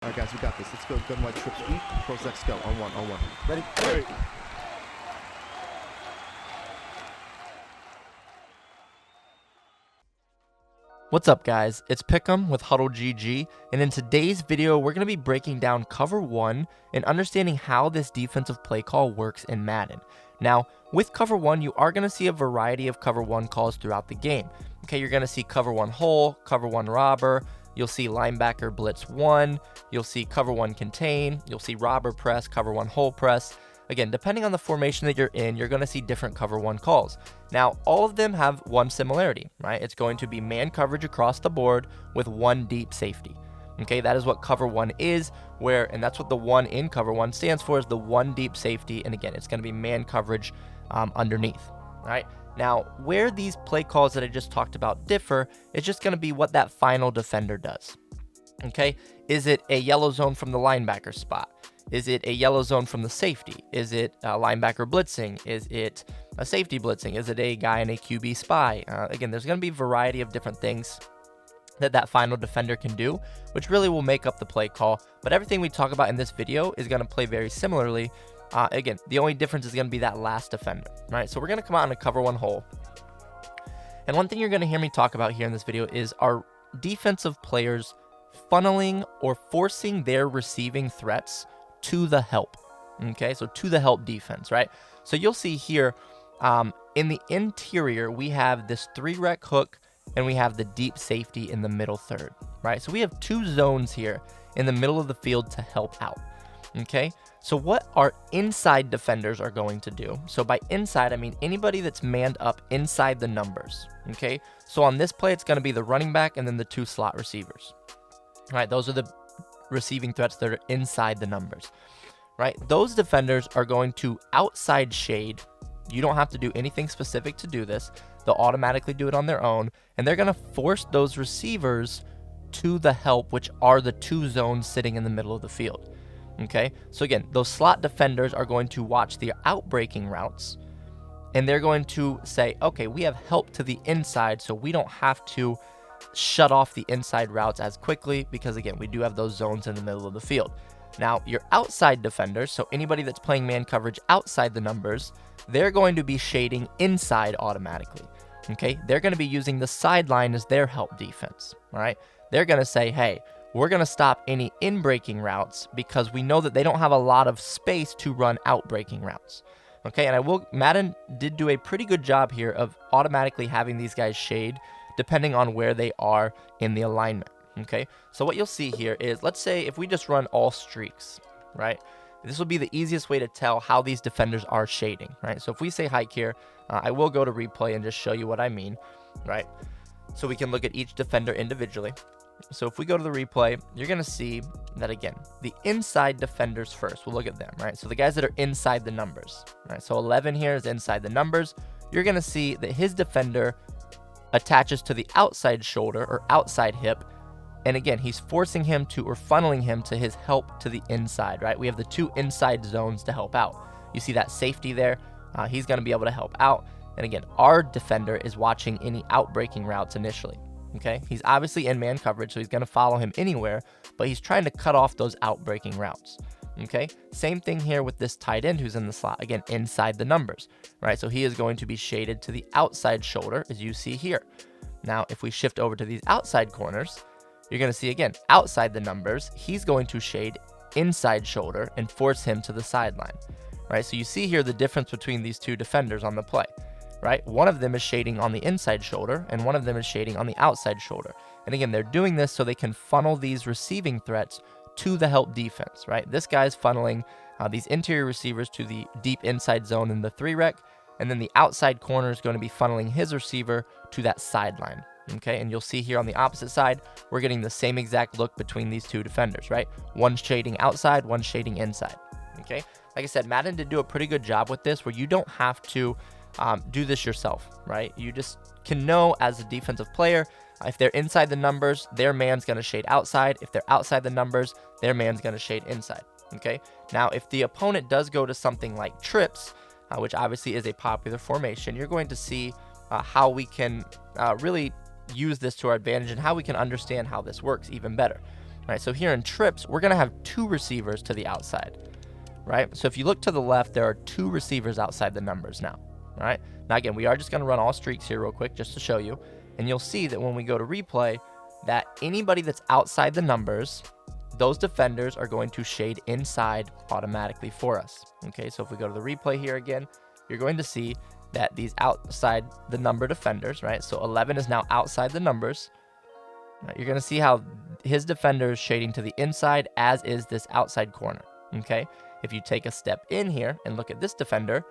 All right, guys, we got this. Let's go. Gun wide trip sweep. Pros X go. On one. On one. Ready? Ready. What's up, guys? It's Pihcam with HuddleGG, and in today's video, we're going to be breaking down Cover 1 and understanding how this defensive play call works in Madden. Now, with Cover 1, you are going to see a variety of Cover 1 calls throughout the game. Okay, you're going to see Cover 1 hole, Cover 1 robber, you'll see linebacker blitz 1, you'll see Cover 1 contain, you'll see robber press, Cover 1 hole press. Again, depending on the formation that you're in, you're going to see different Cover 1 calls. Now, all of them have one similarity, right? It's going to be man coverage across the board with one deep safety. Okay, that is what Cover 1 is, and that's what the 1 in Cover 1 stands for, is the one deep safety. And again, it's going to be man coverage underneath, right? Now, where these play calls that I just talked about differ, it's just going to be what that final defender does. Okay, is it a yellow zone from the linebacker spot? Is it a yellow zone from the safety? Is it a linebacker blitzing? Is it a safety blitzing? Is it a guy in a QB spy? Again, there's going to be a variety of different things that final defender can do, which really will make up the play call. But everything we talk about in this video is going to play very similarly. Again, the only difference is going to be that last defender, right? So we're going to come out in a Cover 1 hole. And one thing you're going to hear me talk about here in this video is our defensive players funneling or forcing their receiving threats to the help. Okay, so to the help defense, right? So you'll see here in the interior, we have this 3-rec hook and we have the deep safety in the middle third, right? So we have two zones here in the middle of the field to help out. Okay, so what our inside defenders are going to do, so by inside, I mean anybody that's manned up inside the numbers. Okay, so on this play, it's going to be the running back and then the 2 slot receivers. All right, those are the receiving threats that are inside the numbers, right? Those defenders are going to outside shade. You don't have to do anything specific to do this. They'll automatically do it on their own, and they're going to force those receivers to the help, which are the 2 zones sitting in the middle of the field. Okay, so again, those slot defenders are going to watch the outbreaking routes, and they're going to say, okay, we have help to the inside, so we don't have to shut off the inside routes as quickly, because again, we do have those zones in the middle of the field. Now, your outside defenders, so anybody that's playing man coverage outside the numbers, they're going to be shading inside automatically. Okay, they're going to be using the sideline as their help defense. All right, they're going to say, hey, we're going to stop any in-breaking routes because we know that they don't have a lot of space to run out-breaking routes. Okay, and Madden did do a pretty good job here of automatically having these guys shade depending on where they are in the alignment. Okay, so what you'll see here is, let's say if we just run all streaks, right? This will be the easiest way to tell how these defenders are shading, right? So if we say hike here, I will go to replay and just show you what I mean, right? So we can look at each defender individually. So if we go to the replay, you're going to see that, again, the inside defenders first. We'll look at them, right? So the guys that are inside the numbers, right? So 11 here is inside the numbers. You're going to see that his defender attaches to the outside shoulder or outside hip. And again, he's forcing him to, or funneling him to his help to the inside, right? We have the 2 inside zones to help out. You see that safety there? He's going to be able to help out. And again, our defender is watching any outbreaking routes initially. Okay, he's obviously in man coverage, so he's going to follow him anywhere, but he's trying to cut off those outbreaking routes. Okay, same thing here with this tight end who's in the slot, again, inside the numbers, right? So he is going to be shaded to the outside shoulder, as you see here. Now, if we shift over to these outside corners, you're going to see, again, outside the numbers, he's going to shade inside shoulder and force him to the sideline, right? So you see here the difference between these 2 defenders on the play. Right? One of them is shading on the inside shoulder, and one of them is shading on the outside shoulder. And again, they're doing this so they can funnel these receiving threats to the help defense, right? This guy's funneling these interior receivers to the deep inside zone in the 3-rec, and then the outside corner is going to be funneling his receiver to that sideline. Okay, and you'll see here on the opposite side, we're getting the same exact look between these 2 defenders, right? One shading outside, one shading inside. Okay, like I said, Madden did do a pretty good job with this, where you don't have to do this yourself, right? You just can know as a defensive player, if they're inside the numbers, their man's going to shade outside. If they're outside the numbers, their man's going to shade inside. Okay, now if the opponent does go to something like trips, which obviously is a popular formation, you're going to see how we can really use this to our advantage and how we can understand how this works even better. right? So here in trips, we're going to have 2 receivers to the outside, right? So if you look to the left, there are 2 receivers outside the numbers now, all right? Now, again, we are just going to run all streaks here real quick just to show you, and you'll see that when we go to replay, that anybody that's outside the numbers, those defenders are going to shade inside automatically for us, okay? So if we go to the replay here again, you're going to see that these outside the number defenders, right? So 11 is now outside the numbers. Right? You're going to see how his defender is shading to the inside, as is this outside corner, okay? If you take a step in here and look at this defender,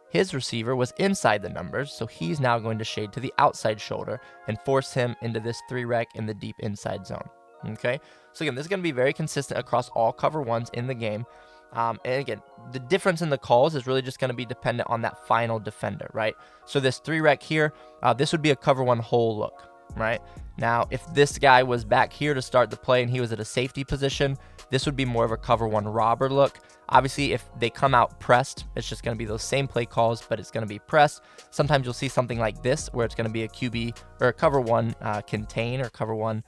his receiver was inside the numbers, so he's now going to shade to the outside shoulder and force him into this 3-rec in the deep inside zone, okay? So again, this is going to be very consistent across all cover ones in the game. And again, the difference in the calls is really just going to be dependent on that final defender, right? So this 3-rec here, this would be a cover 1 hole look, right? Now, if this guy was back here to start the play and he was at a safety position, this would be more of a cover 1 robber look. Obviously, if they come out pressed, it's just going to be those same play calls, but it's going to be pressed. Sometimes you'll see something like this where it's going to be a QB or a cover 1 contain or cover 1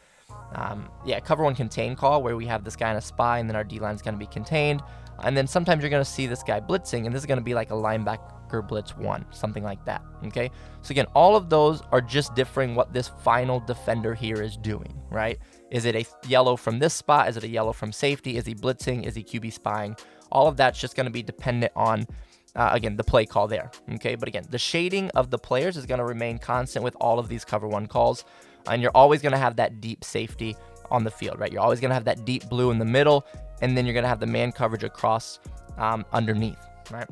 cover 1 contain call where we have this guy in a spy and then our D-line is going to be contained. And then sometimes you're going to see this guy blitzing, and this is going to be like a linebacker blitz 1, something like that, okay? So again, all of those are just differing what this final defender here is doing, right? Is it a yellow from this spot? Is it a yellow from safety? Is he blitzing? Is he QB spying? All of that's just going to be dependent on, again, the play call there, okay? But again, the shading of the players is going to remain constant with all of these cover 1 calls, and you're always going to have that deep safety on the field, right? You're always going to have that deep blue in the middle, and then you're going to have the man coverage across underneath, right?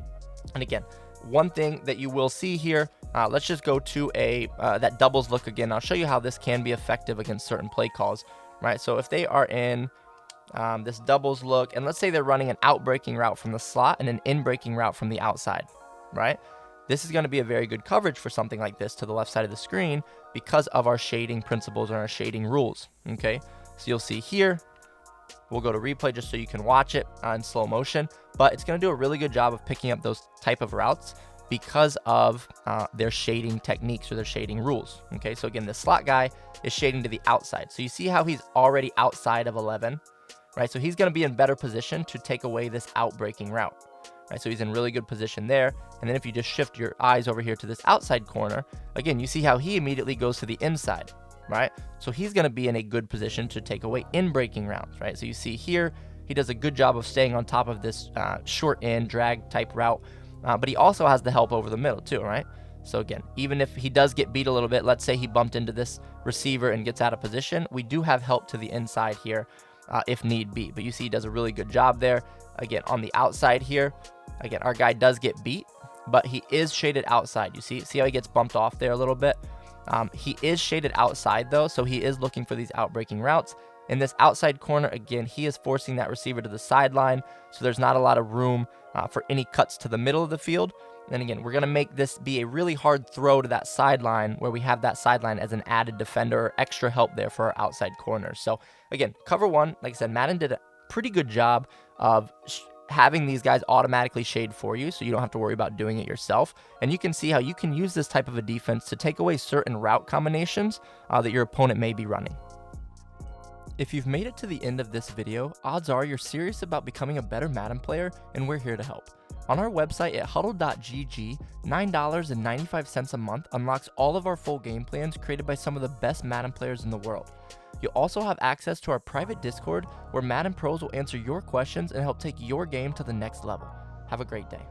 And again, one thing that you will see here, let's just go to that doubles look again. I'll show you how this can be effective against certain play calls, right? So if they are in this doubles look, and let's say they're running an out-breaking route from the slot and an in-breaking route from the outside, right? This is going to be a very good coverage for something like this to the left side of the screen because of our shading principles and our shading rules, okay? So you'll see here, we'll go to replay just so you can watch it in slow motion, but it's going to do a really good job of picking up those type of routes because of their shading techniques or their shading rules, okay? So again, the slot guy is shading to the outside. So you see how he's already outside of 11, right? So he's going to be in better position to take away this out-breaking route, right? So he's in really good position there. And then if you just shift your eyes over here to this outside corner, again, you see how he immediately goes to the inside, right? So he's going to be in a good position to take away in-breaking routes, right? So you see here, he does a good job of staying on top of this short end drag type route, but he also has the help over the middle too, right? So again, even if he does get beat a little bit, let's say he bumped into this receiver and gets out of position, we do have help to the inside here if need be. But you see he does a really good job there. Again, on the outside here, again, our guy does get beat, but he is shaded outside. You see how he gets bumped off there a little bit? He is shaded outside though, so he is looking for these outbreaking routes. In this outside corner, again, he is forcing that receiver to the sideline, so there's not a lot of room for any cuts to the middle of the field. And again, we're going to make this be a really hard throw to that sideline where we have that sideline as an added defender or extra help there for our outside corners. So again, cover 1, like I said, Madden did a pretty good job of having these guys automatically shade for you, so you don't have to worry about doing it yourself. And you can see how you can use this type of a defense to take away certain route combinations that your opponent may be running. If you've made it to the end of this video, odds are you're serious about becoming a better Madden player, and we're here to help. On our website at HuddleGG, $9.95 a month unlocks all of our full game plans created by some of the best Madden players in the world. You'll also have access to our private Discord where Madden pros will answer your questions and help take your game to the next level. Have a great day.